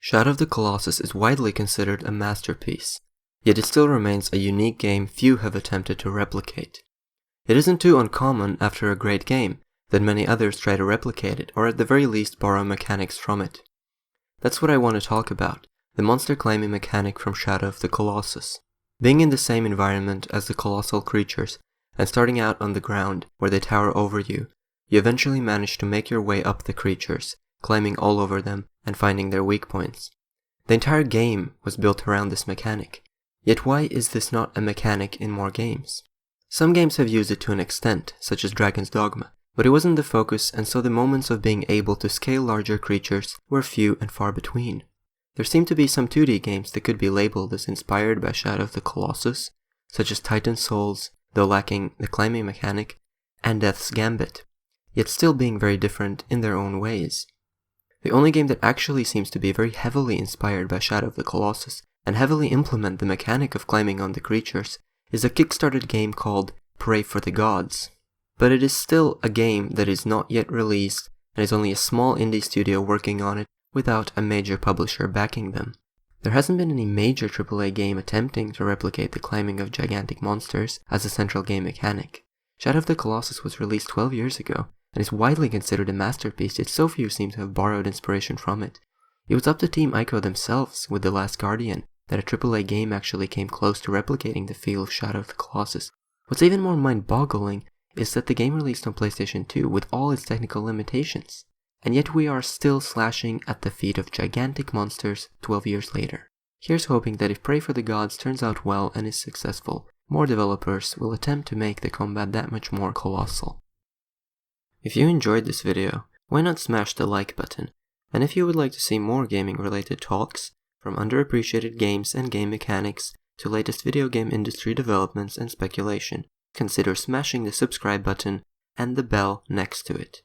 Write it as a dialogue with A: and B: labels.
A: Shadow of the Colossus is widely considered a masterpiece, yet it still remains a unique game few have attempted to replicate. It isn't too uncommon after a great game that many others try to replicate it or at the very least borrow mechanics from it. That's what I want to talk about, the monster climbing mechanic from Shadow of the Colossus. Being in the same environment as the colossal creatures and starting out on the ground where they tower over you, you eventually manage to make your way up the creatures, climbing all over them and finding their weak points. The entire game was built around this mechanic. Yet why is this not a mechanic in more games? Some games have used it to an extent, such as Dragon's Dogma, but it wasn't the focus, and so the moments of being able to scale larger creatures were few and far between. There seem to be some 2D games that could be labeled as inspired by Shadow of the Colossus, such as Titan Souls, though lacking the climbing mechanic, and Death's Gambit, yet still being very different in their own ways. The only game that actually seems to be very heavily inspired by Shadow of the Colossus and heavily implement the mechanic of climbing on the creatures is a kickstarted game called Pray for the Gods. But it is still a game that is not yet released and is only a small indie studio working on it without a major publisher backing them. There hasn't been any major AAA game attempting to replicate the climbing of gigantic monsters as a central game mechanic. Shadow of the Colossus was released 12 years ago and is widely considered a masterpiece, yet so few seem to have borrowed inspiration from it. It was up to Team Ico themselves with The Last Guardian that a AAA game actually came close to replicating the feel of Shadow of the Colossus. What's even more mind-boggling is that the game released on PlayStation 2 with all its technical limitations, and yet we are still slashing at the feet of gigantic monsters 12 years later. Here's hoping that if Pray for the Gods turns out well and is successful, more developers will attempt to make the combat that much more colossal. If you enjoyed this video, why not smash the like button? And if you would like to see more gaming related talks, from underappreciated games and game mechanics to latest video game industry developments and speculation, consider smashing the subscribe button and the bell next to it.